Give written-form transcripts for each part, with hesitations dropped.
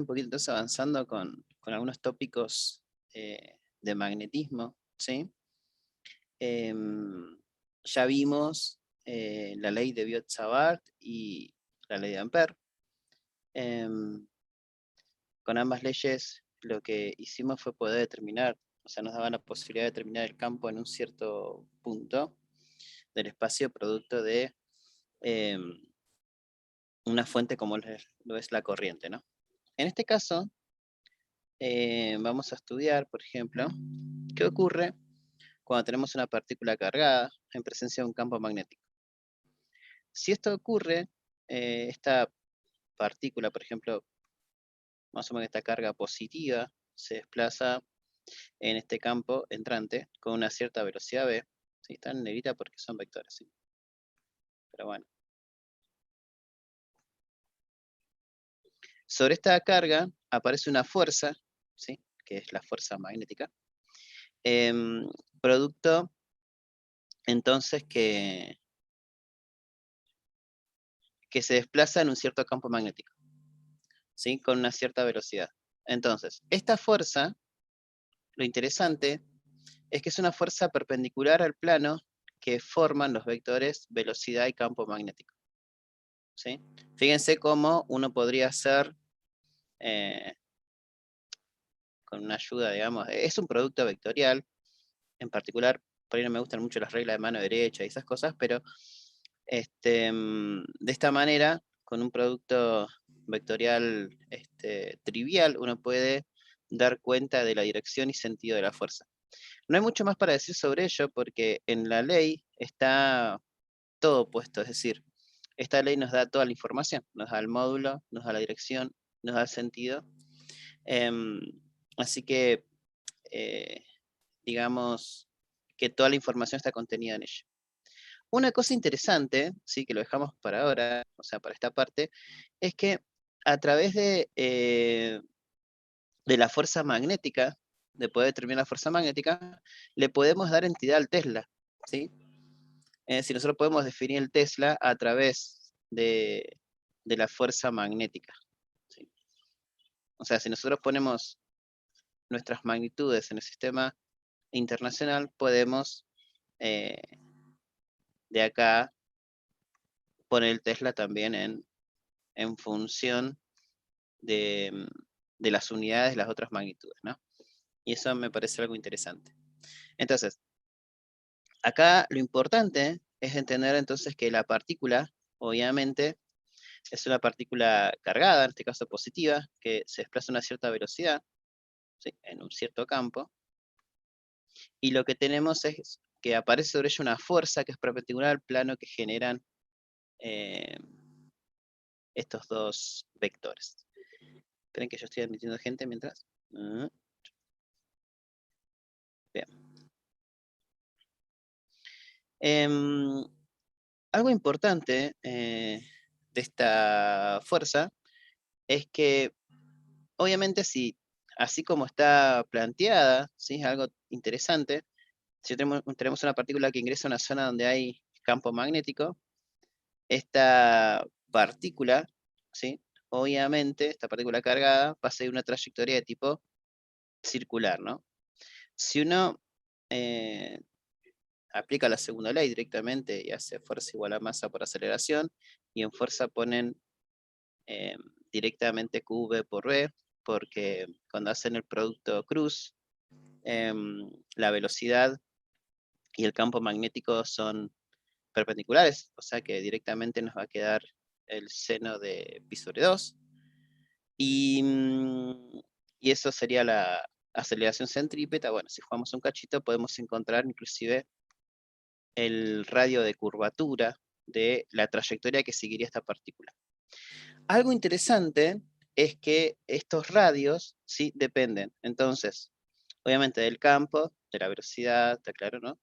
un poquito entonces avanzando con algunos tópicos de magnetismo, ¿sí? Ya vimos la ley de Biot-Savart y la ley de Ampère. Con ambas leyes lo que hicimos fue poder determinar, o sea, nos daban la posibilidad de determinar el campo en un cierto punto del espacio producto de una fuente como lo es la corriente, ¿no? En este caso, vamos a estudiar, por ejemplo, qué ocurre cuando tenemos una partícula cargada en presencia de un campo magnético. Si esto ocurre, esta partícula, por ejemplo, más o menos esta carga positiva, se desplaza en este campo entrante con una cierta velocidad v. ¿Sí? Están en negrita porque son vectores, ¿sí? Pero bueno. Sobre esta carga aparece una fuerza, ¿sí? Que es la fuerza magnética, producto entonces que se desplaza en un cierto campo magnético, ¿sí? Con una cierta velocidad. Entonces, esta fuerza, lo interesante es que es una fuerza perpendicular al plano que forman los vectores velocidad y campo magnético, ¿sí? Fíjense cómo uno podría hacer con una ayuda, digamos, es un producto vectorial, en particular, por ahí no me gustan mucho las reglas de mano derecha y esas cosas, pero de esta manera, con un producto vectorial trivial, uno puede dar cuenta de la dirección y sentido de la fuerza. No hay mucho más para decir sobre ello porque en la ley está todo puesto, es decir, esta ley nos da toda la información, nos da el módulo, nos da la dirección, nos da el sentido. Así que, digamos que toda la información está contenida en ella. Una cosa interesante, sí, que lo dejamos para ahora, o sea, para esta parte, es que a través de la fuerza magnética, de poder determinar la fuerza magnética, le podemos dar entidad al Tesla, ¿sí? Es decir, nosotros podemos definir el Tesla a través de la fuerza magnética, ¿sí? O sea, si nosotros ponemos nuestras magnitudes en el sistema internacional, podemos de acá poner el Tesla también en función de las unidades de las otras magnitudes, ¿no? Y eso me parece algo interesante. Entonces, acá lo importante es entender entonces que la partícula, obviamente, es una partícula cargada, en este caso positiva, que se desplaza a una cierta velocidad, ¿sí? En un cierto campo, y lo que tenemos es que aparece sobre ella una fuerza que es perpendicular al plano que generan estos dos vectores. Esperen que yo estoy admitiendo gente mientras. Bien. Algo importante de esta fuerza es que, obviamente, si así como está planteada, ¿sí? Es algo interesante. Si tenemos una partícula que ingresa a una zona donde hay campo magnético, esta partícula, ¿sí? Obviamente, esta partícula cargada va a seguir una trayectoria de tipo circular, ¿no? Si uno aplica la segunda ley directamente y hace fuerza igual a masa por aceleración, y en fuerza ponen directamente QV por V, porque cuando hacen el producto cruz, la velocidad y el campo magnético son perpendiculares, o sea que directamente nos va a quedar el seno de pi sobre 2, y, y eso sería la aceleración centrípeta. Bueno, si jugamos un cachito podemos encontrar inclusive el radio de curvatura de la trayectoria que seguiría esta partícula. Algo interesante es que estos radios, ¿sí? Dependen, entonces, obviamente del campo, de la velocidad, está claro, ¿no?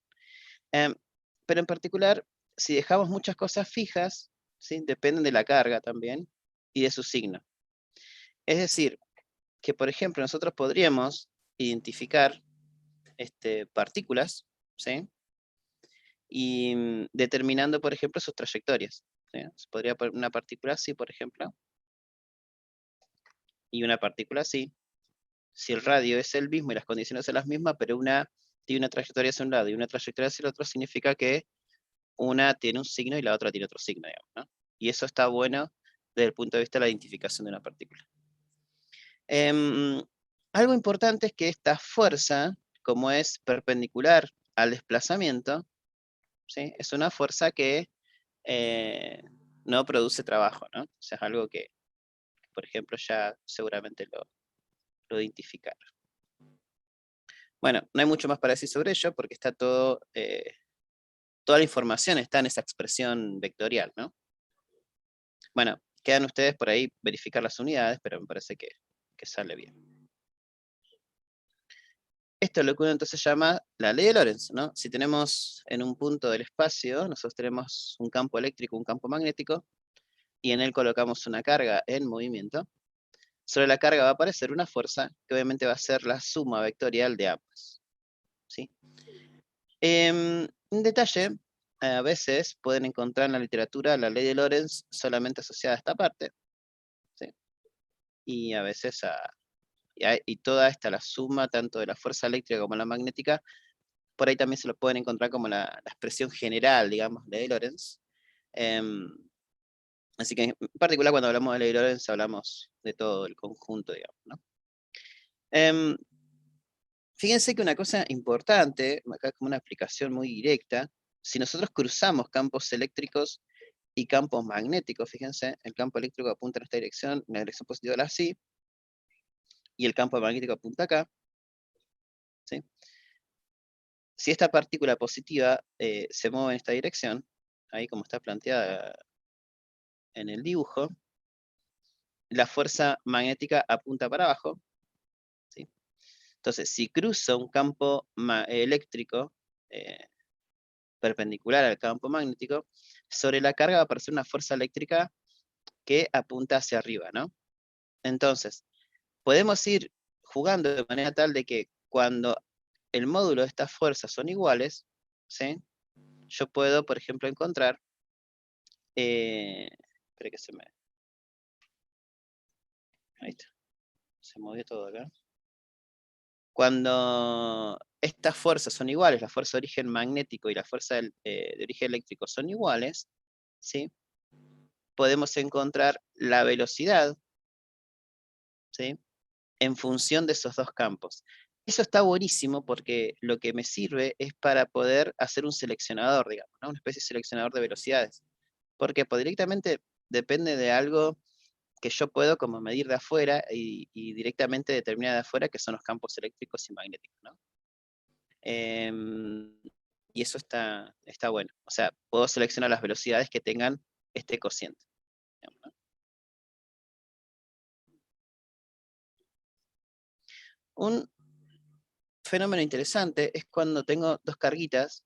Pero en particular, si dejamos muchas cosas fijas, ¿sí? Dependen de la carga también y de su signo. Es decir, que por ejemplo nosotros podríamos identificar partículas, ¿sí? Y determinando, por ejemplo, sus trayectorias, ¿sí? Se podría poner una partícula así, por ejemplo. y una partícula sí. Si el radio es el mismo y las condiciones son las mismas, pero una tiene una trayectoria hacia un lado y una trayectoria hacia el otro, significa que una tiene un signo y la otra tiene otro signo, digamos, ¿no? Y eso está bueno desde el punto de vista de la identificación de una partícula. Algo importante es que esta fuerza, como es perpendicular al desplazamiento, ¿sí? Es una fuerza que no produce trabajo, ¿no? O sea, es algo que, por ejemplo, ya seguramente lo identificaron. Bueno, no hay mucho más para decir sobre ello porque está todo, toda la información está en esa expresión vectorial, ¿no? Bueno, quedan ustedes por ahí verificar las unidades, pero me parece que sale bien. Esto es lo que uno entonces llama la ley de Lorentz, ¿no? Si tenemos en un punto del espacio, nosotros tenemos un campo eléctrico, un campo magnético, y en él colocamos una carga en movimiento, sobre la carga va a aparecer una fuerza que obviamente va a ser la suma vectorial de ambas, ¿sí? Un detalle, a veces pueden encontrar en la literatura la ley de Lorentz solamente asociada a esta parte, ¿sí? Y a veces y toda esta, la suma tanto de la fuerza eléctrica como la magnética, por ahí también se lo pueden encontrar como la expresión general, digamos, ley de Lorentz. Así que en particular cuando hablamos de ley de Lorentz hablamos de todo el conjunto, digamos, ¿no? Fíjense que una cosa importante, acá como una explicación muy directa, si nosotros cruzamos campos eléctricos y campos magnéticos, fíjense, el campo eléctrico apunta en esta dirección, en la dirección positiva de la así, y el campo magnético apunta acá, ¿sí? Si esta partícula positiva se mueve en esta dirección, ahí como está planteada en el dibujo, la fuerza magnética apunta para abajo, ¿sí? Entonces, si cruzo un campo eléctrico perpendicular al campo magnético, sobre la carga va a aparecer una fuerza eléctrica que apunta hacia arriba, ¿no? Entonces, podemos ir jugando de manera tal de que cuando el módulo de estas fuerzas son iguales, ¿sí? Yo puedo, por ejemplo, encontrar, espera que ahí está, se movió todo acá. Cuando estas fuerzas son iguales, la fuerza de origen magnético y la fuerza de origen eléctrico son iguales, ¿sí? Podemos encontrar la velocidad, ¿sí? En función de esos dos campos. Eso está buenísimo porque lo que me sirve es para poder hacer un seleccionador, digamos, ¿no? Una especie de seleccionador de velocidades. Porque pues, directamente depende de algo que yo puedo como medir de afuera y directamente determinar de afuera que son los campos eléctricos y magnéticos, ¿no? Y eso está bueno. O sea, puedo seleccionar las velocidades que tengan este cociente, digamos, ¿no? Un fenómeno interesante es cuando tengo dos carguitas.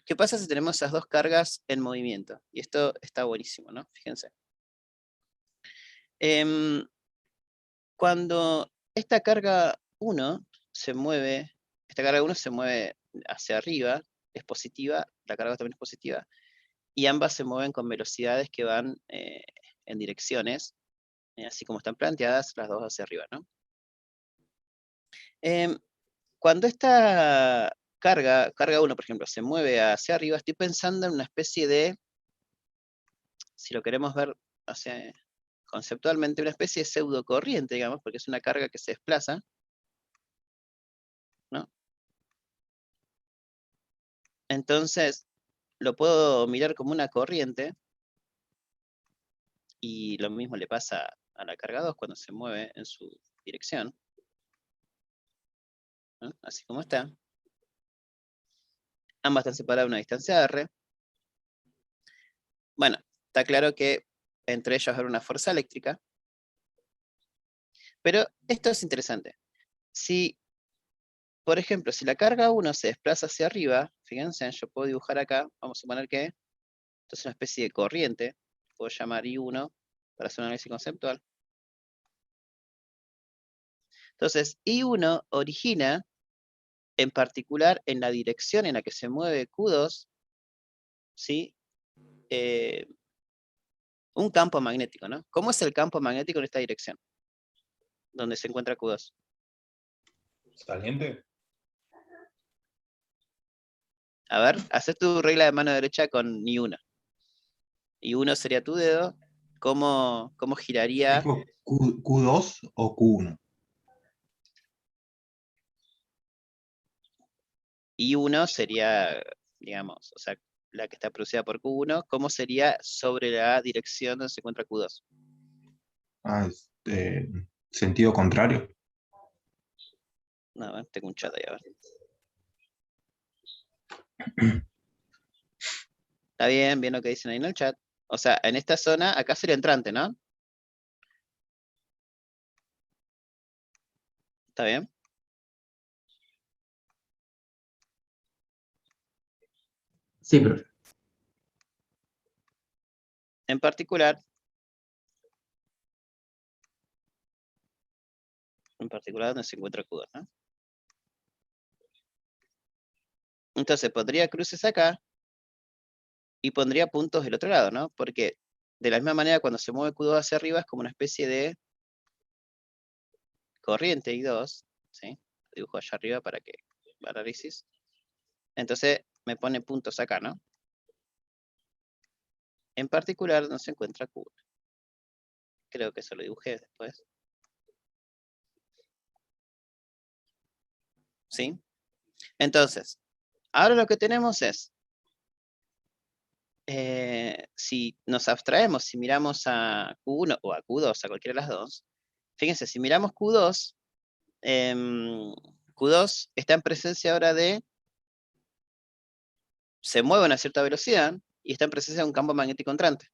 ¿Qué pasa si tenemos esas dos cargas en movimiento? Y esto está buenísimo, ¿no? Fíjense. Cuando esta carga 1 se mueve, esta carga 1 se mueve hacia arriba, es positiva, la carga también es positiva, y ambas se mueven con velocidades que van en direcciones, así como están planteadas, las dos hacia arriba, ¿no? Cuando esta carga 1, por ejemplo, se mueve hacia arriba, estoy pensando en una especie de, si lo queremos ver conceptualmente, una especie de pseudocorriente, digamos, porque es una carga que se desplaza, ¿no? Entonces, lo puedo mirar como una corriente, y lo mismo le pasa a la carga 2 cuando se mueve en su dirección, ¿no? Así como está. Ambas están separadas a una distancia r. Bueno, está claro que entre ellos hay una fuerza eléctrica, pero esto es interesante. Si, por ejemplo, si la carga 1 se desplaza hacia arriba, fíjense, yo puedo dibujar acá, vamos a suponer que esto es una especie de corriente, puedo llamar I1 para hacer un análisis conceptual. Entonces, I1 origina, en particular, en la dirección en la que se mueve Q2, ¿sí? Un campo magnético, ¿no? ¿Cómo es el campo magnético en esta dirección? donde se encuentra Q2. ¿Saliente? A ver, haces tu regla de mano derecha con I1. I1 sería tu dedo. ¿Cómo giraría? ¿Dijo Q2 o Q1? I1 sería, digamos, o sea, la que está producida por Q1. ¿Cómo sería sobre la dirección donde se encuentra Q2? Ah, sentido contrario. No, a ver, tengo un chat ahí, a ver. Está bien lo que dicen ahí en el chat. O sea, en esta zona, acá sería entrante, ¿no? ¿Está bien? Sí, profe. En particular, donde se encuentra Q2, ¿no? Entonces, pondría cruces acá y pondría puntos del otro lado, ¿no? Porque de la misma manera, cuando se mueve Q2 hacia arriba, es como una especie de corriente I2, ¿sí? Dibujo allá arriba para análisis. Entonces, me pone puntos acá, ¿no? En particular, donde se encuentra Q1. Creo que eso lo dibujé después. ¿Sí? Entonces, ahora lo que tenemos es, si nos abstraemos, si miramos a Q1 o a Q2, a cualquiera de las dos, fíjense, si miramos Q2, Q2 está en presencia ahora se mueve a una cierta velocidad y está en presencia de un campo magnético entrante.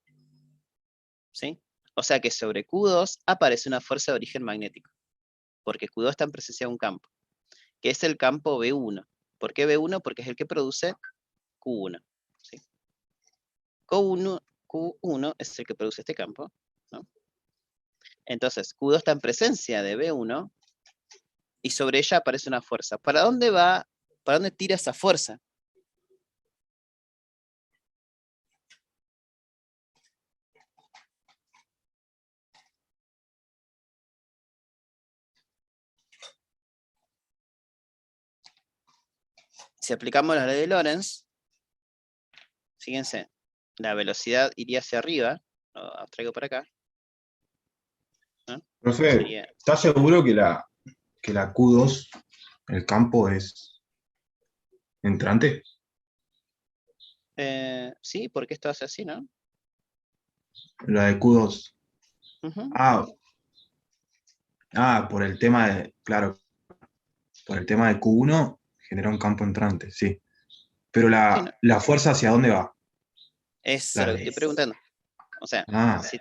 ¿Sí? O sea que sobre Q2 aparece una fuerza de origen magnético, porque Q2 está en presencia de un campo, que es el campo B1. ¿Por qué B1? Porque es el que produce Q1. ¿Sí? Q1 es el que produce este campo, ¿no? Entonces, Q2 está en presencia de B1 y sobre ella aparece una fuerza. ¿Para dónde va? ¿Para dónde tira esa fuerza? Si aplicamos la ley de Lorentz, fíjense, la velocidad iría hacia arriba, lo abstraigo para acá, ¿no? Profe, Sería, ¿estás seguro que la Q2, el campo es entrante? sí, porque esto hace así, ¿no? La de Q2. Ujú. Por el tema de, claro, por el tema de Q1 genera un campo entrante, sí. Pero Sí, no, la fuerza ¿hacia dónde va? eso es La lo que estoy de, preguntando. O sea, ah, si,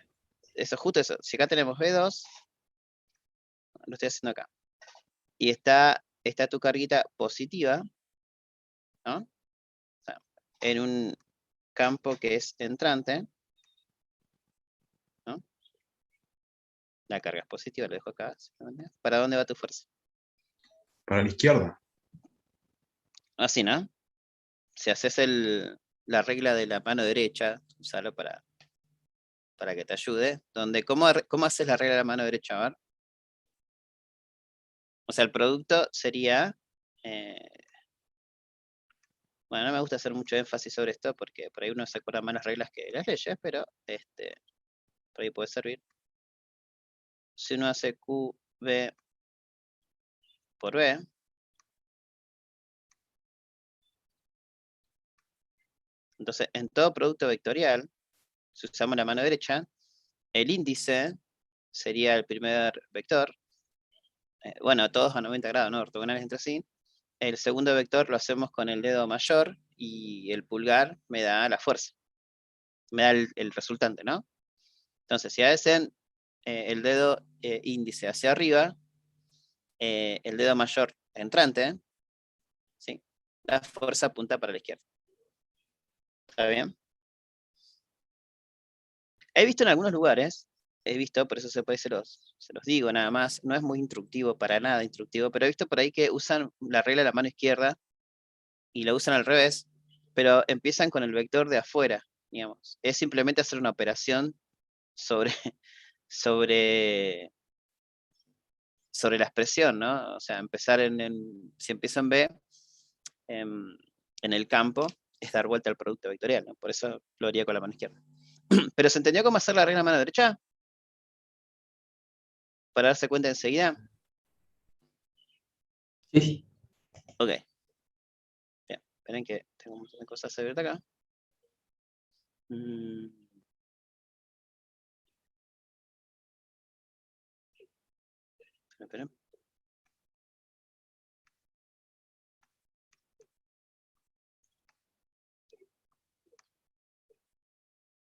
eso justo eso. Si acá tenemos B2, lo estoy haciendo acá, y está tu carguita positiva, ¿no? O sea, en un campo que es entrante, ¿no? La carga es positiva, lo dejo acá. Simplemente. ¿Para dónde va tu fuerza? para la izquierda. Así, ¿no? Si haces la regla de la mano derecha, usalo para que te ayude. Donde, ¿cómo haces la regla de la mano derecha? A ver. O sea, el producto sería... bueno, no me gusta hacer mucho énfasis sobre esto porque por ahí uno se acuerda más las reglas que las leyes, pero por ahí puede servir. Si uno hace QB por B, entonces en todo producto vectorial, si usamos la mano derecha, el índice sería el primer vector. Bueno, todos a 90 grados, ¿no? Ortogonales entre sí. El segundo vector lo hacemos con el dedo mayor y el pulgar me da la fuerza. Me da el resultante, ¿no? Entonces, si hacen el dedo índice hacia arriba, el dedo mayor entrante, ¿sí? La fuerza apunta para la izquierda. ¿Está bien? He visto en algunos lugares, por eso se los digo nada más, no es muy instructivo, para nada instructivo, pero he visto por ahí que usan la regla de la mano izquierda y la usan al revés, pero empiezan con el vector de afuera, digamos. Es simplemente hacer una operación sobre, sobre sobre la expresión, ¿no? O sea, empezar si empiezo en B, en el campo, es dar vuelta al producto vectorial, ¿no? Por eso lo haría con la mano izquierda. ¿Pero se entendió cómo hacer la regla mano derecha? Para darse cuenta enseguida. Sí, sí. Ok. Bien, esperen que tengo un montón de cosas abiertas acá. Esperen.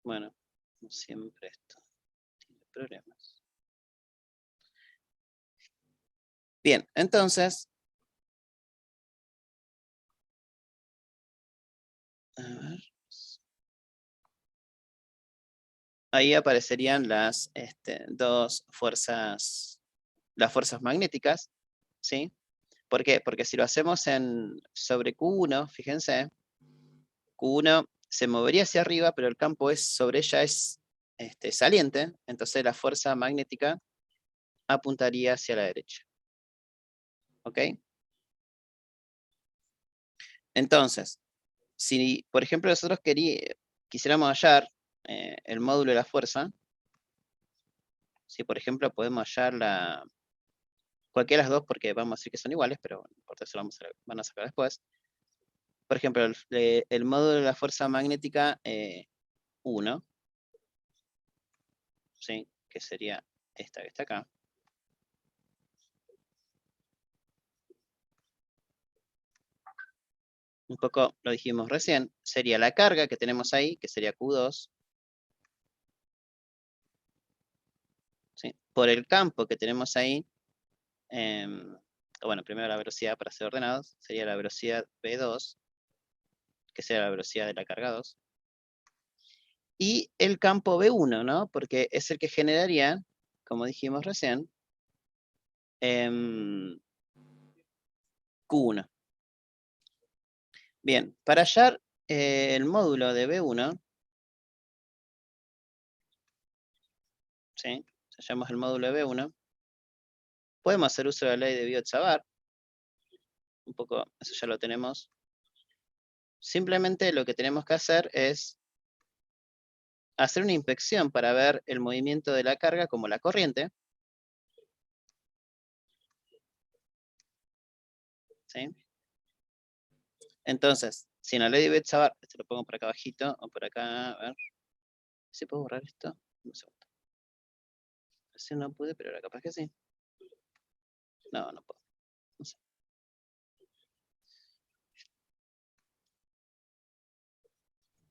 Bueno, como siempre esto tiene problemas. Bien, entonces, a ver. Ahí aparecerían las dos fuerzas, las fuerzas magnéticas, ¿sí? ¿Por qué? Porque si lo hacemos sobre Q1, fíjense, Q1 se movería hacia arriba, pero el campo sobre ella es saliente, entonces la fuerza magnética apuntaría hacia la derecha. ¿Ok? Entonces, si por ejemplo nosotros quisiéramos hallar el módulo de la fuerza, si por ejemplo podemos hallar cualquiera de las dos, porque vamos a decir que son iguales, pero no importa, eso lo van a sacar después. Por ejemplo, el módulo de la fuerza magnética 1, ¿sí? Que sería esta que está acá. Un poco lo dijimos recién, sería la carga que tenemos ahí, que sería Q2, ¿sí? Por el campo que tenemos ahí, bueno, primero la velocidad para ser ordenados, sería la velocidad V2, que sería la velocidad de la carga 2. Y el campo V1, ¿no? Porque es el que generaría, como dijimos recién, Q1. Bien, para hallar el módulo de B1, ¿sí? Hallamos el módulo de B1, podemos hacer uso de la ley de Biot-Savart. Un poco, eso ya lo tenemos. Simplemente lo que tenemos que hacer es hacer una inspección para ver el movimiento de la carga como la corriente. ¿Sí? Entonces, si en la ley de Biot-Savart, esto lo pongo por acá abajito, o por acá, a ver, ¿si puedo borrar esto? Un segundo. Así no pude, pero ahora capaz que sí. No, no puedo. No sé.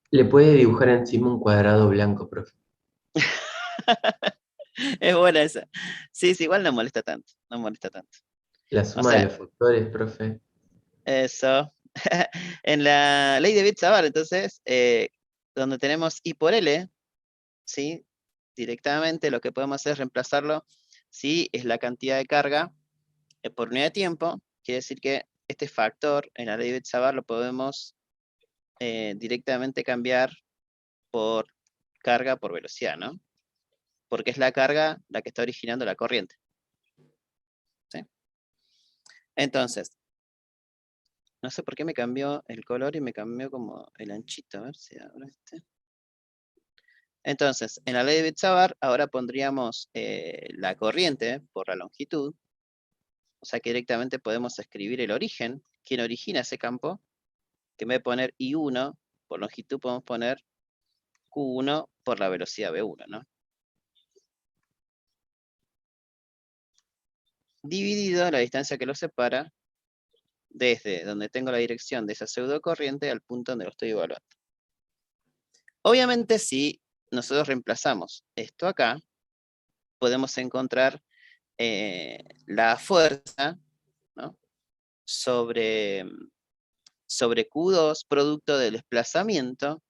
Le puede dibujar encima un cuadrado blanco, profe. Es buena esa. Sí, sí, igual no molesta tanto. No molesta tanto. La O suma de sea, los factores, profe. eso. En la ley de Biot-Savart, entonces, donde tenemos I por L, ¿sí? Directamente lo que podemos hacer es reemplazarlo, si es la cantidad de carga por unidad de tiempo, quiere decir que este factor en la ley de Biot-Savart lo podemos directamente cambiar por carga por velocidad, ¿no? Porque es la carga la que está originando la corriente. ¿Sí? Entonces, no sé por qué me cambió el color y me cambió como el anchito. A ver si abro este. Entonces, en la ley de Biot-Savart ahora pondríamos la corriente por la longitud. O sea que directamente podemos escribir el origen, quién origina ese campo, que en vez de poner I1 por longitud podemos poner Q1 por la velocidad V1, ¿no? Dividido la distancia que lo separa desde donde tengo la dirección de esa pseudocorriente al punto donde lo estoy evaluando. Obviamente, si nosotros reemplazamos esto acá, podemos encontrar la fuerza, ¿no? sobre Q2, producto del desplazamiento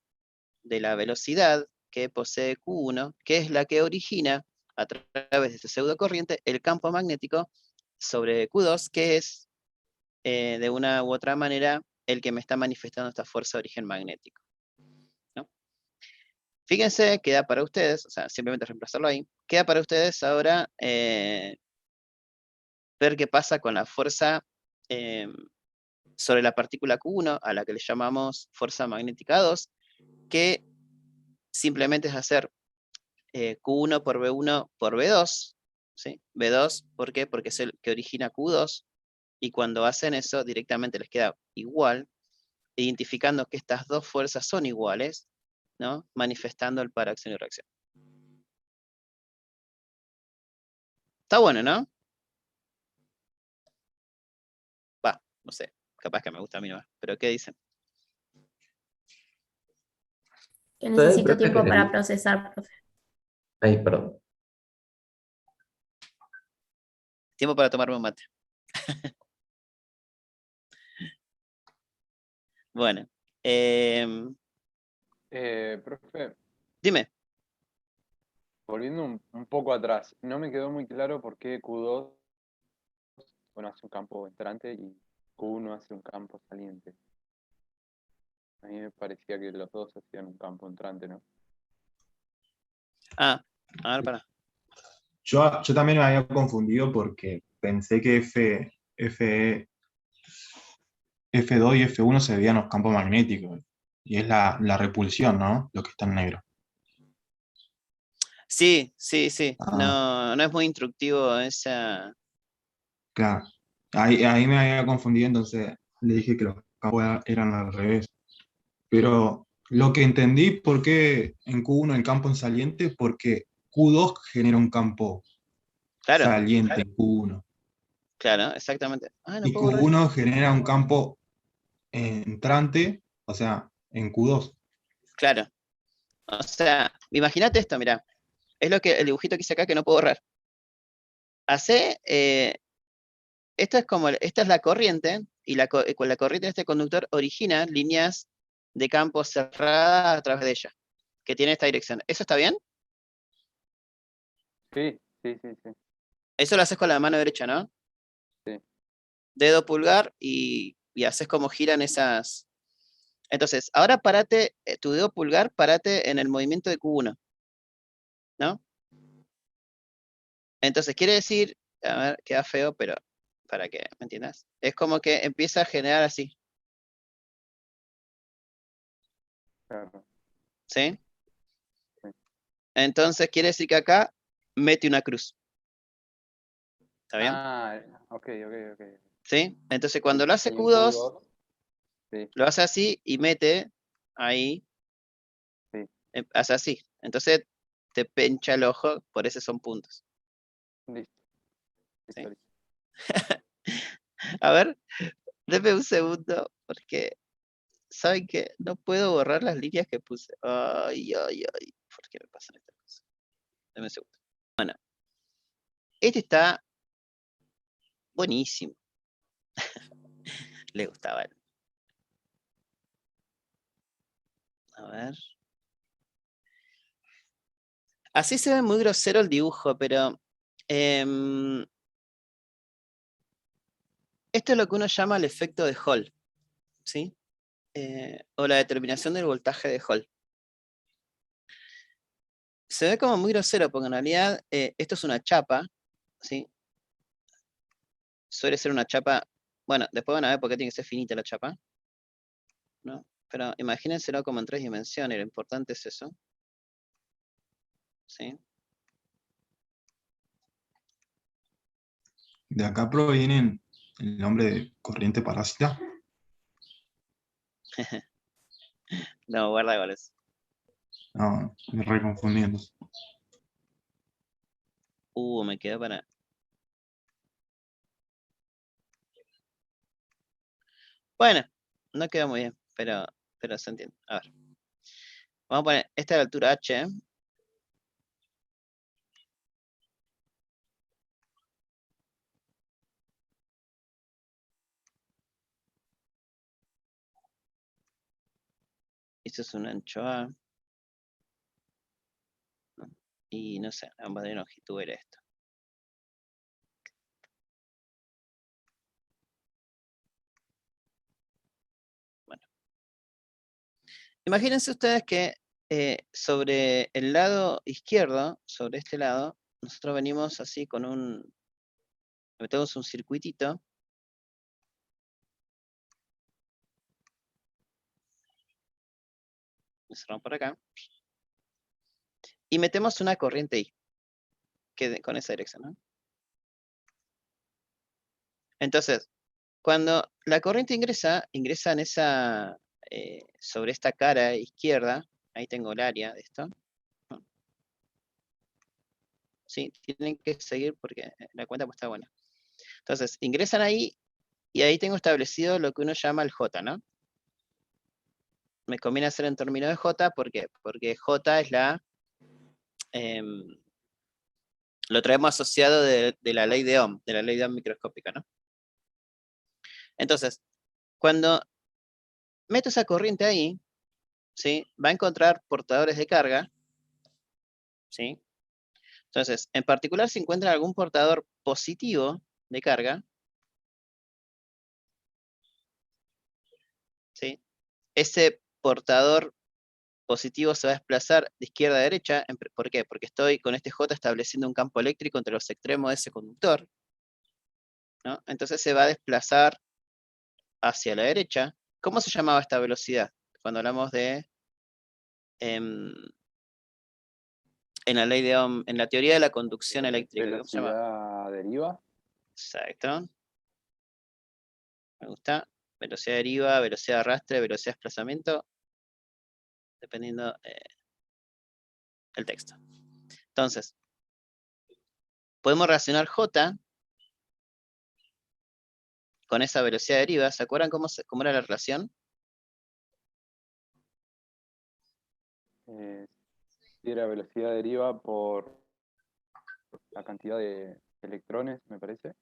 de la velocidad que posee Q1, que es la que origina a través de esta pseudocorriente el campo magnético sobre Q2, que es de una u otra manera el que me está manifestando esta fuerza de origen magnético. ¿No? Fíjense, queda para ustedes, o sea, simplemente reemplazarlo ahí, queda para ustedes ahora ver qué pasa con la fuerza sobre la partícula Q1, a la que le llamamos fuerza magnética 2, que simplemente es hacer Q1 por V1 por V2, ¿sí? V2, ¿por qué? Porque es el que origina Q2, y cuando hacen eso directamente les queda igual, identificando que estas dos fuerzas son iguales, ¿no? Manifestando el par acción y reacción. Está bueno, ¿no? Va, no sé, capaz que me gusta a mí nomás, pero ¿qué dicen? Que ¿Sabe, necesito profe, tiempo que para procesar, profe. Ay, perdón. Tiempo para tomarme un mate. Bueno, Profe, dime. volviendo un poco atrás, no me quedó muy claro por qué Q2 hace un campo entrante y Q1 hace un campo saliente. A mí me parecía que los dos hacían un campo entrante, ¿no? A ver, para. Yo también me había confundido porque pensé que F2 y F1 se veían los campos magnéticos. Y es la repulsión, ¿no? Lo que está en negro. Sí, sí, sí. Ah, No es muy instructivo esa. claro. Ahí me había confundido, entonces le dije que los campos eran al revés. Pero lo que entendí, ¿por qué en Q1 el campo en saliente? Porque Q2 genera un campo Claro, saliente en Q1. claro, exactamente. Ah, no Y puedo borrar. Q1 genera un campo entrante, o sea, en Q2. Claro. O sea, imagínate esto, mira. Es lo que el dibujito que hice acá que no puedo borrar. Hace, esto es como, esta es la corriente, y con la corriente de este conductor origina líneas de campo cerrada a través de ella, que tiene esta dirección. ¿Eso está bien? Sí, sí, sí, sí. Eso lo haces con la mano derecha, ¿no? Sí. Dedo pulgar y haces como giran esas. Entonces, ahora párate, tu dedo pulgar, párate en el movimiento de Q1, ¿no? Entonces, quiere decir, a ver, queda feo, pero para que me entiendas. Es como que empieza a generar así, Claro. ¿sí? Sí. Entonces, quiere decir que acá mete una cruz. ¿Está bien? Ah, ok, ok, ok. ¿Sí? Entonces, cuando lo hace Hay un Q2, Q2. Sí, lo hace así y mete ahí, sí. hace así. Entonces, te pincha el ojo, por eso son puntos. Listo. ¿Sí? Listo, listo. A ver, denme un segundo, porque ¿saben qué? No puedo borrar las líneas que puse. Ay, ay, ay. ¿Por qué me pasan estas cosas? Denme un segundo. Bueno, este está buenísimo. Le gustaba. A ver. Así se ve muy grosero el dibujo, pero esto es lo que uno llama el efecto de Hall, ¿sí? O la determinación del voltaje de Hall. Se ve como muy grosero, porque en realidad esto es una chapa, ¿sí? Suele ser una chapa, bueno, después van a ver por qué tiene que ser finita la chapa, ¿no? Pero imagínenselo como en 3 dimensiones, lo importante es eso, ¿sí? De acá provienen el nombre de corriente parásita. No, guarda goles. No, me reconfundiendo. Me quedó para... Bueno, no quedó muy bien, pero se entiende. A ver. Vamos a poner esta es la altura h. Esto es un ancho A. ¿No? Y no sé, ambas de longitud era esto. Bueno. Imagínense ustedes que sobre el lado izquierdo, sobre este lado, nosotros venimos así con un Metemos un circuitito. Cerramos por acá. Y metemos una corriente I. Con esa dirección, ¿no? Entonces, cuando la corriente ingresa en esa, sobre esta cara izquierda, ahí tengo el área de esto. Sí, tienen que seguir porque la cuenta pues está buena. Entonces, ingresan ahí y ahí tengo establecido lo que uno llama el J, ¿no? Me conviene hacer en términos de J, ¿por qué? Porque J es lo traemos asociado de la ley de Ohm, microscópica, ¿no? Entonces, cuando meto esa corriente ahí, ¿sí? Va a encontrar portadores de carga, ¿sí? Entonces, en particular, si encuentra algún portador positivo de carga, ¿sí? Ese portador positivo se va a desplazar de izquierda a derecha. ¿Por qué? Porque estoy con este J estableciendo un campo eléctrico entre los extremos de ese conductor, ¿no? Entonces se va a desplazar hacia la derecha. ¿Cómo se llamaba esta velocidad? Cuando hablamos de... en la ley de Ohm, en la teoría de la conducción eléctrica. ¿Cómo se llama? Velocidad deriva. Exacto. Me gusta. Velocidad deriva, velocidad de arrastre, velocidad de desplazamiento, dependiendo del texto. Entonces, podemos relacionar J con esa velocidad deriva. ¿Se acuerdan cómo era la relación? Si era velocidad deriva por la cantidad de electrones, me parece.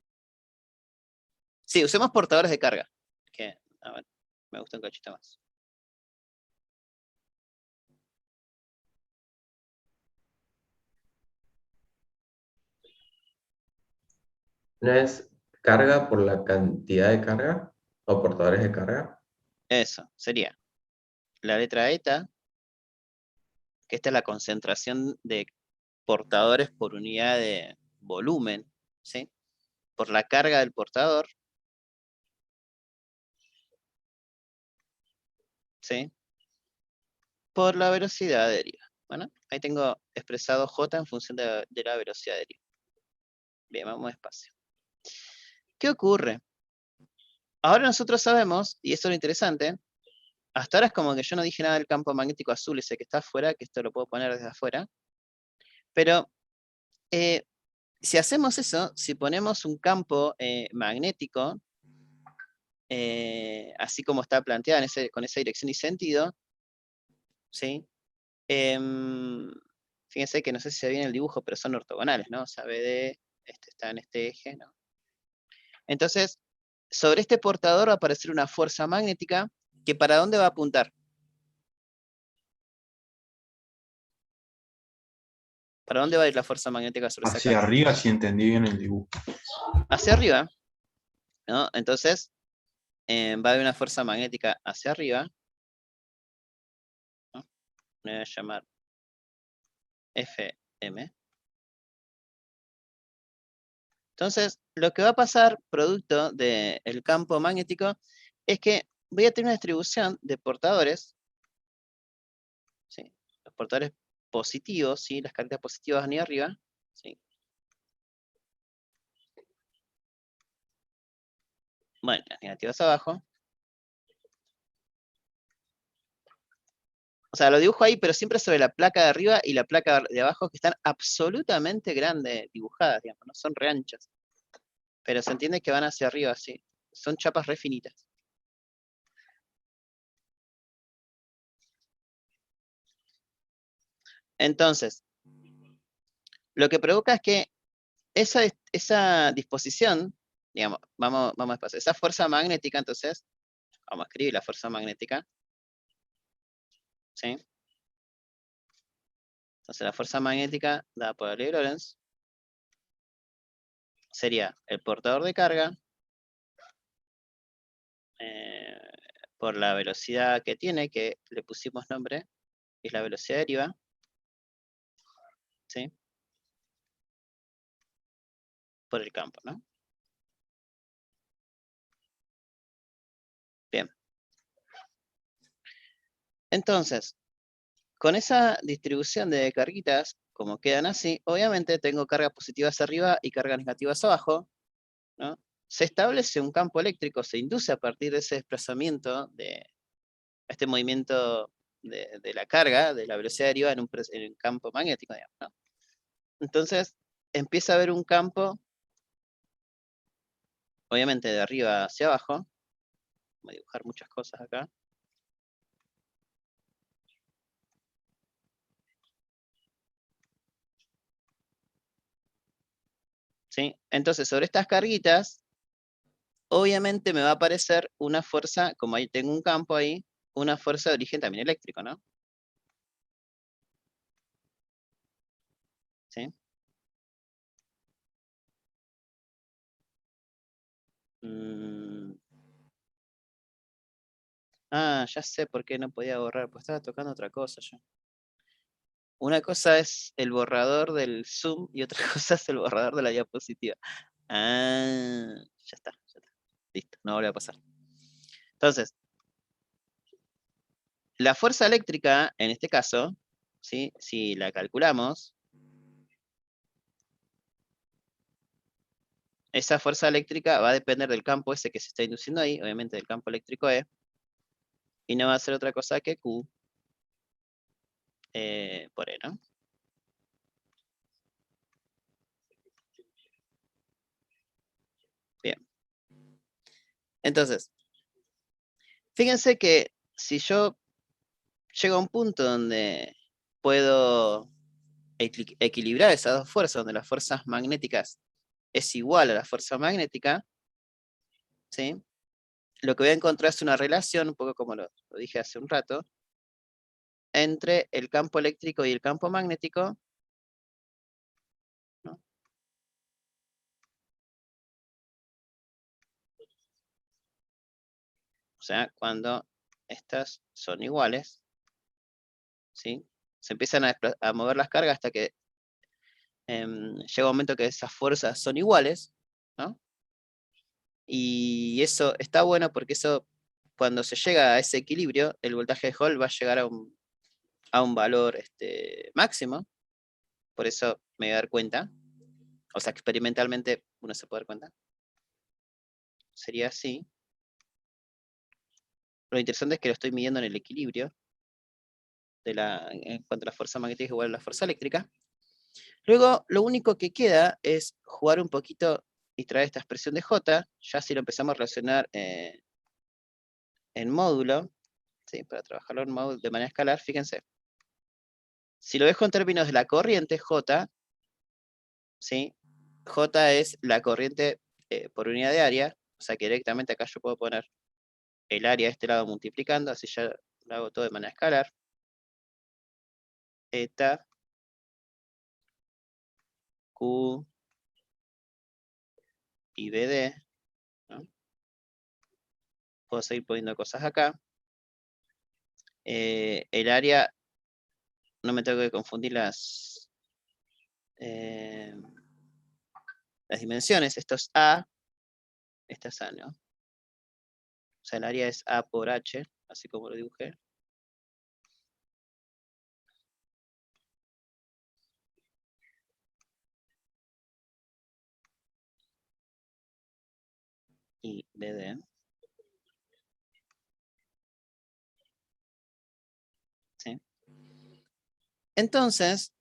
Sí, usemos portadores de carga. Que, a ver, me gusta un cachito más. ¿No es carga por la cantidad de carga o portadores de carga? Eso, sería la letra eta, que esta es la concentración de portadores por unidad de volumen, ¿sí? Por la carga del portador, ¿sí? Por la velocidad deriva. Bueno, ahí tengo expresado J en función de la velocidad deriva. Bien, vamos despacio. ¿Qué ocurre? Ahora nosotros sabemos, y esto es lo interesante, hasta ahora es como que yo no dije nada del campo magnético azul, ese que está afuera, que esto lo puedo poner desde afuera, pero si hacemos eso, si ponemos un campo magnético, así como está planteado con esa dirección y sentido, ¿sí? Fíjense que no sé si se ve bien el dibujo, pero son ortogonales, ¿no? O sea, BD está en este eje, ¿no? Entonces, sobre este portador va a aparecer una fuerza magnética que ¿para dónde va a apuntar? ¿Para dónde va a ir la fuerza magnética sobre esa Hacia carga? arriba, si entendí bien el dibujo. Hacia arriba, ¿no? Entonces, va a haber una fuerza magnética hacia arriba, ¿no? Me voy a llamar FM. Entonces, lo que va a pasar, producto del campo magnético, es que voy a tener una distribución de portadores, ¿sí? Los portadores positivos, ¿sí? Las cargas positivas van ahí arriba, ¿sí? Bueno, las negativas abajo. O sea, lo dibujo ahí, pero siempre sobre la placa de arriba y la placa de abajo, que están absolutamente grandes dibujadas, digamos, no son re anchas. Pero se entiende que van hacia arriba, sí. Son chapas re finitas. Entonces, lo que provoca es que esa disposición, digamos, vamos despacio, esa fuerza magnética, entonces, vamos a escribir la fuerza magnética, ¿sí? Entonces la fuerza magnética dada por la ley de Lorentz sería el portador de carga por la velocidad que tiene, que le pusimos nombre, que es la velocidad deriva, ¿sí? Por el campo, ¿no? Entonces, con esa distribución de carguitas, como quedan así, obviamente tengo cargas positivas arriba y cargas negativas abajo, ¿no? Se establece un campo eléctrico, se induce a partir de ese desplazamiento, de este movimiento de la carga, de la velocidad derivada en un campo magnético, digamos, ¿no? Entonces, empieza a haber un campo, obviamente de arriba hacia abajo. Voy a dibujar muchas cosas acá. ¿Sí? Entonces, sobre estas carguitas, obviamente me va a aparecer una fuerza, como ahí tengo un campo ahí, una fuerza de origen también eléctrico, ¿no? ¿Sí? Mm. Ah, ya sé por qué no podía borrar, pues estaba tocando otra cosa yo. Una cosa es el borrador del Zoom y otra cosa es el borrador de la diapositiva. Ah, ya está, ya está. Listo, no vuelve a pasar. Entonces, la fuerza eléctrica, en este caso, ¿sí? Si la calculamos, esa fuerza eléctrica va a depender del campo ese que se está induciendo ahí, obviamente del campo eléctrico E, y no va a ser otra cosa que Q por E, ¿no? Bien. Entonces, fíjense que si yo llego a un punto donde puedo equilibrar esas dos fuerzas, donde las fuerzas magnéticas es igual a la fuerza magnética, ¿sí? Lo que voy a encontrar es una relación, un poco como lo dije hace un rato, entre el campo eléctrico y el campo magnético, ¿no? O sea, cuando estas son iguales, ¿sí? Se empiezan a mover las cargas hasta que llega un momento que esas fuerzas son iguales, ¿no? Y eso está bueno porque eso, cuando se llega a ese equilibrio, el voltaje de Hall va a llegar a un valor máximo. Por eso me voy a dar cuenta. O sea, experimentalmente uno se puede dar cuenta. Sería así. Lo interesante es que lo estoy midiendo en el equilibrio en cuanto a la fuerza magnética es igual a la fuerza eléctrica. Luego, lo único que queda es jugar un poquito y traer esta expresión de J, ya si lo empezamos a relacionar en módulo, ¿sí? Para trabajarlo en módulo de manera escalar, fíjense. Si lo dejo en términos de la corriente J, ¿sí? J es la corriente por unidad de área, o sea que directamente acá yo puedo poner el área de este lado multiplicando, así ya lo hago todo de manera escalar. Eta Q y BD, ¿no? Puedo seguir poniendo cosas acá. El área, no me tengo que confundir las dimensiones. Esto es A, esta es A, ¿no? O sea, el área es A por H, así como lo dibujé. Y BD. ¿Sí? Entonces,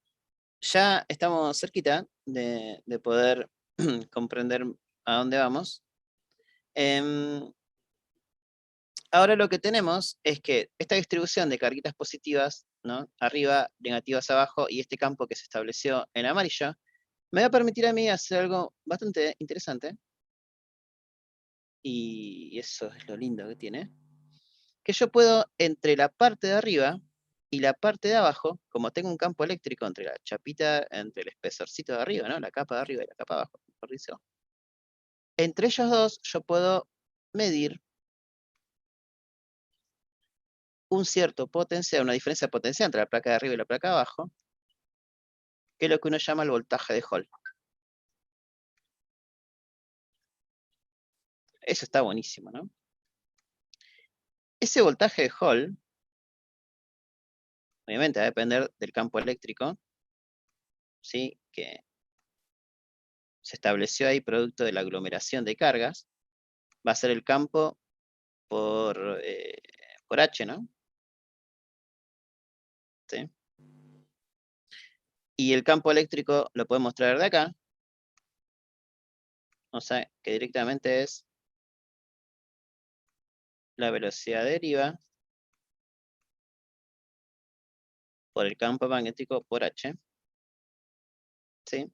ya estamos cerquita de poder comprender a dónde vamos. Ahora lo que tenemos es que esta distribución de carguitas positivas, ¿no? Arriba, negativas abajo, y este campo que se estableció en amarillo, me va a permitir a mí hacer algo bastante interesante. Y eso es lo lindo que tiene. Que yo puedo, entre la parte de arriba y la parte de abajo, como tengo un campo eléctrico entre la chapita, entre el espesorcito de arriba, ¿no? La capa de arriba y la capa de abajo, mejor dicho. Entre ellos dos yo puedo medir un cierto potencial, una diferencia de potencial entre la placa de arriba y la placa de abajo, que es lo que uno llama el voltaje de Hall. Eso está buenísimo, ¿no? Ese voltaje de Hall obviamente va a depender del campo eléctrico, ¿sí? Que se estableció ahí producto de la aglomeración de cargas, va a ser el campo por H, ¿no? ¿Sí? Y el campo eléctrico lo podemos traer de acá, o sea, que directamente es la velocidad deriva por el campo magnético por H, ¿sí?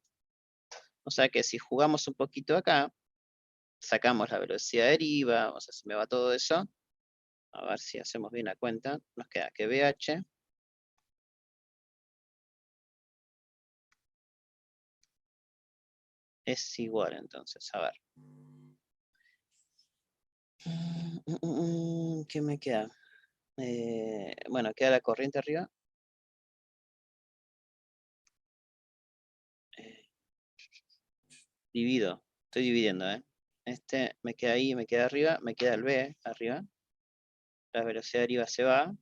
O sea que si jugamos un poquito acá, sacamos la velocidad deriva, o sea, se me va todo eso. A ver si hacemos bien la cuenta. Nos queda que BH es igual, entonces, a ver. ¿Qué me queda? Bueno, queda la corriente arriba. Divido, estoy dividiendo, ¿eh? Este me queda ahí, me queda arriba, me queda el B arriba. La velocidad deriva se va.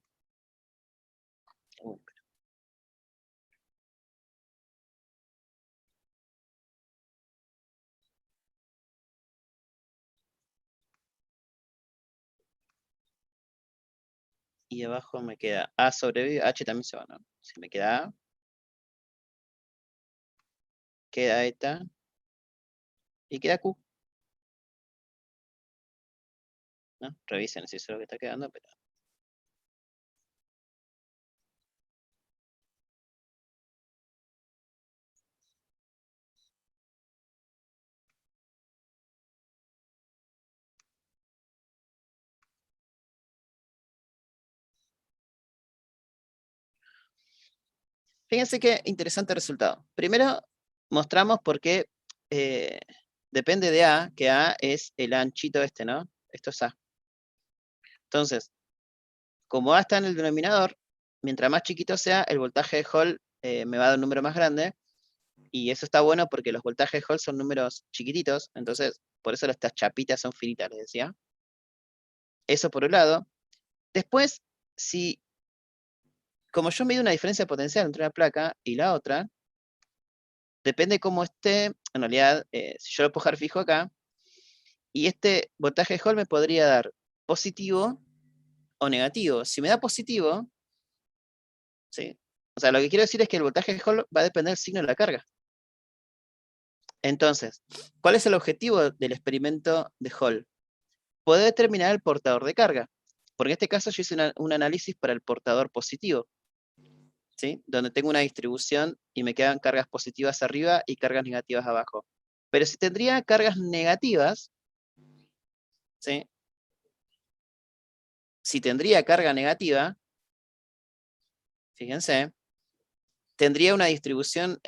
Y abajo me queda A sobre B, H también se va, ¿no? Si me queda A, queda eta y queda Q. ¿No? Revisen si eso es lo que está quedando, pero... Fíjense qué interesante resultado. Primero, mostramos por qué depende de A, que A es el anchito este, ¿no? Esto es A. Entonces, como A está en el denominador, mientras más chiquito sea, el voltaje de Hall me va a dar un número más grande. Y eso está bueno porque los voltajes de Hall son números chiquititos, entonces por eso estas chapitas son finitas, les decía. Eso por un lado. Después, si, como yo mido una diferencia potencial entre una placa y la otra, depende cómo esté, en realidad, si yo lo puedo dejar fijo acá, y este voltaje de Hall me podría dar positivo o negativo. Si me da positivo, ¿sí? O sea, lo que quiero decir es que el voltaje de Hall va a depender del signo de la carga. Entonces, ¿cuál es el objetivo del experimento de Hall? Poder determinar el portador de carga. Porque en este caso yo hice un análisis para el portador positivo, ¿sí? Donde tengo una distribución y me quedan cargas positivas arriba y cargas negativas abajo. Pero si tendría cargas negativas, ¿sí? Si tendría carga negativa, fíjense, tendría una distribución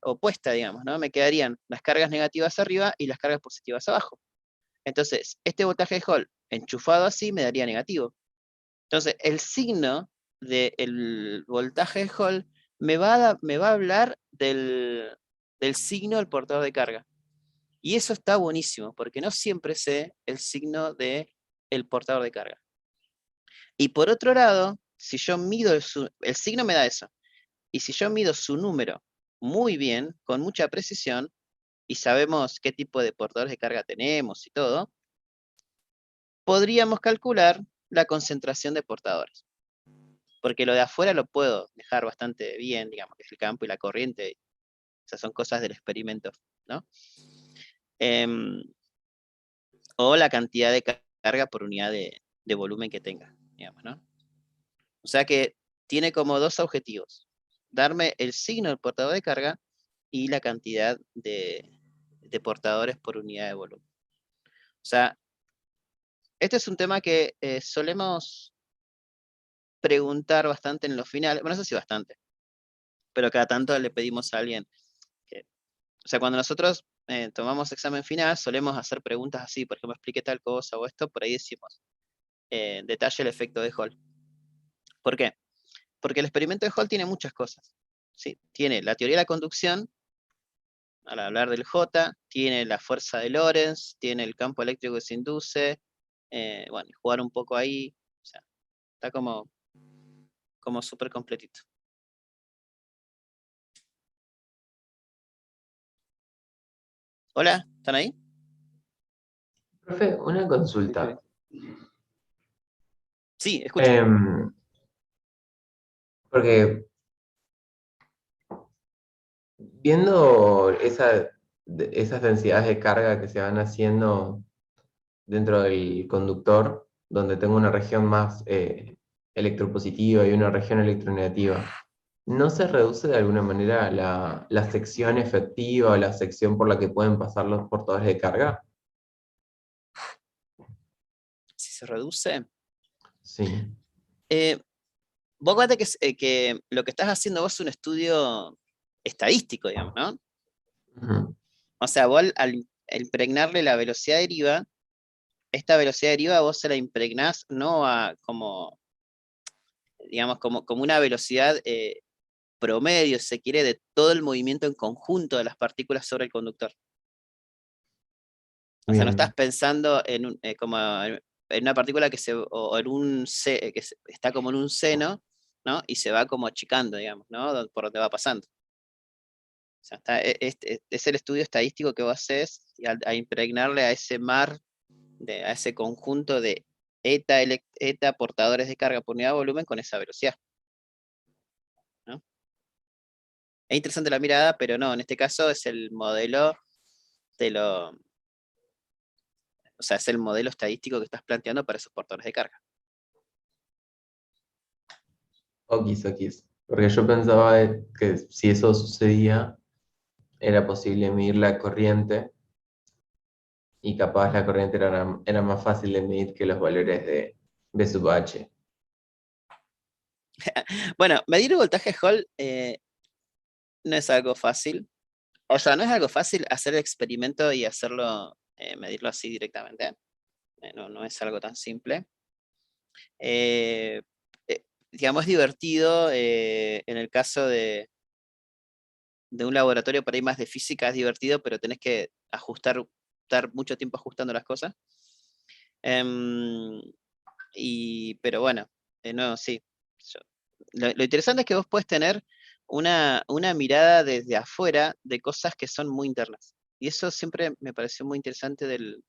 opuesta, digamos, ¿no? Me quedarían las cargas negativas arriba y las cargas positivas abajo. Entonces, este voltaje de Hall enchufado así me daría negativo. Entonces, el signo del voltaje de Hall me va a hablar del signo del portador de carga. Y eso está buenísimo, porque no siempre sé el signo del portador de carga. Y por otro lado, si yo mido el signo me da eso. Y si yo mido su número muy bien, con mucha precisión, y sabemos qué tipo de portadores de carga tenemos y todo, podríamos calcular la concentración de portadores. Porque lo de afuera lo puedo dejar bastante bien, digamos, que es el campo y la corriente. Esas son cosas del experimento, ¿no? O la cantidad de carga por unidad de volumen que tenga, digamos, ¿no? O sea que tiene como dos objetivos. Darme el signo del portador de carga y la cantidad de portadores por unidad de volumen. O sea, este es un tema que solemos preguntar bastante en los finales. Bueno, eso sí bastante. Pero cada tanto le pedimos a alguien que... O sea, cuando nosotros tomamos examen final, solemos hacer preguntas así. Por ejemplo, explique tal cosa o esto. Por ahí decimos, detalle el efecto de Hall. ¿Por qué? Porque el experimento de Hall tiene muchas cosas. ¿Sí? Tiene la teoría de la conducción, al hablar del J, tiene la fuerza de Lorentz, tiene el campo eléctrico que se induce, bueno, jugar un poco ahí, o sea, está como como súper completito. Hola, ¿están ahí? Profe, una consulta. Sí, escucho. Porque viendo esas densidades de carga que se van haciendo dentro del conductor, donde tengo una región más electropositiva y una región electronegativa, ¿no se reduce de alguna manera la sección efectiva o la sección por la que pueden pasar los portadores de carga? Si se reduce. Sí. Vos acuérdate que lo que estás haciendo vos es un estudio estadístico, digamos, ¿no? Ujú. O sea, vos al impregnarle la velocidad deriva, esta velocidad deriva vos se la impregnás no a como, digamos, como una velocidad promedio, si se quiere, de todo el movimiento en conjunto de las partículas sobre el conductor. O sea, no estás Bien. pensando como en una partícula o en está como en un seno, ¿no? Y se va como achicando, digamos, ¿no? Por donde va pasando. O sea, es el estudio estadístico que vos haces y a impregnarle a ese mar, a ese conjunto de eta portadores de carga por unidad de volumen con esa velocidad, ¿no? Es interesante la mirada, pero no, en este caso es el modelo o sea, es el modelo estadístico que estás planteando para esos portadores de carga. Okis, okis. Porque yo pensaba que si eso sucedía, era posible medir la corriente y capaz la corriente era más fácil de medir que los valores de B sub H. Bueno, medir el voltaje Hall no es algo fácil. O sea, no es algo fácil hacer el experimento y hacerlo, medirlo así directamente. No es algo tan simple. Eh, digamos, es divertido en el caso de un laboratorio por ahí más de física, es divertido, pero tenés que estar mucho tiempo ajustando las cosas. Em, pero bueno, no, sí. Lo interesante es que vos puedes tener una mirada desde afuera de cosas que son muy internas. Y eso siempre me pareció muy interesante del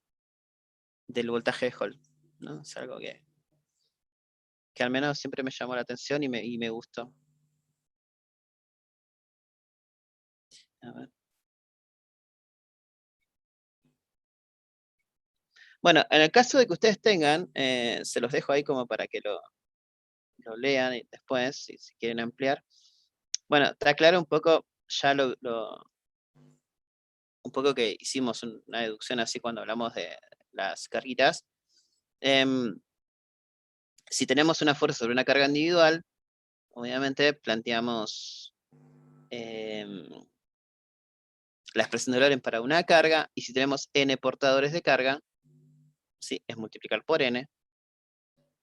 voltaje de Hall, ¿no? Es algo que al menos siempre me llamó la atención y me gustó. A ver. Bueno, en el caso de que ustedes tengan, se los dejo ahí como para que lo lean y después, si quieren ampliar. Bueno, te aclaro un poco, ya un poco que hicimos una deducción así cuando hablamos de las carguitas. Si tenemos una fuerza sobre una carga individual, obviamente planteamos la expresión de Lorentz para una carga, y si tenemos n portadores de carga, ¿sí? Es multiplicar por n,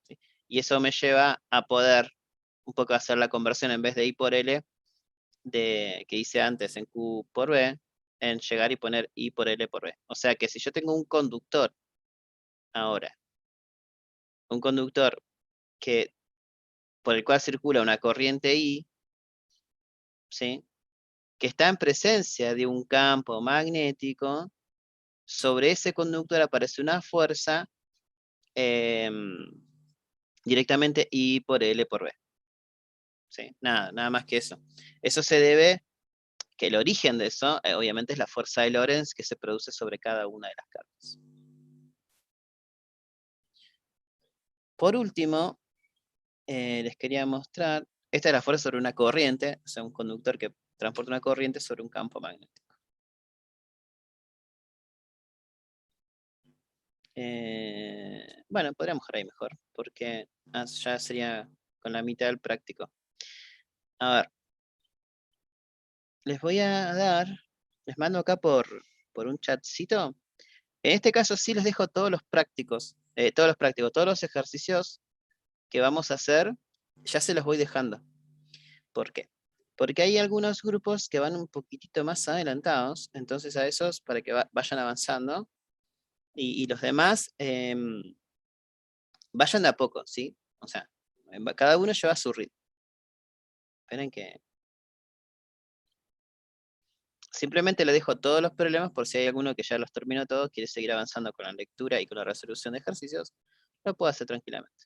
¿sí? Y eso me lleva a poder un poco hacer la conversión en vez de I por L, que hice antes en Q por B, en llegar y poner I por L por B. O sea que si yo tengo un conductor ahora, un conductor por el cual circula una corriente I, ¿sí? Que está en presencia de un campo magnético, sobre ese conductor aparece una fuerza directamente I por L por B. ¿Sí? Nada más que eso. Eso se debe, que el origen de eso, obviamente, es la fuerza de Lorentz que se produce sobre cada una de las cargas. Por último, les quería mostrar, esta es la fuerza sobre una corriente, o sea, un conductor que transporta una corriente sobre un campo magnético. Bueno, podríamos dejar ahí mejor, porque ya sería con la mitad del práctico. A ver, les voy a les mando acá por un chatcito. En este caso sí les dejo todos los prácticos, todos los ejercicios que vamos a hacer, ya se los voy dejando. ¿Por qué? Porque hay algunos grupos que van un poquitito más adelantados, entonces a esos para que vayan avanzando, y los demás vayan de a poco, ¿sí? O sea, cada uno lleva su ritmo. Esperen que... Simplemente le dejo todos los problemas por si hay alguno que ya los terminó todos, quiere seguir avanzando con la lectura y con la resolución de ejercicios, lo puedo hacer tranquilamente.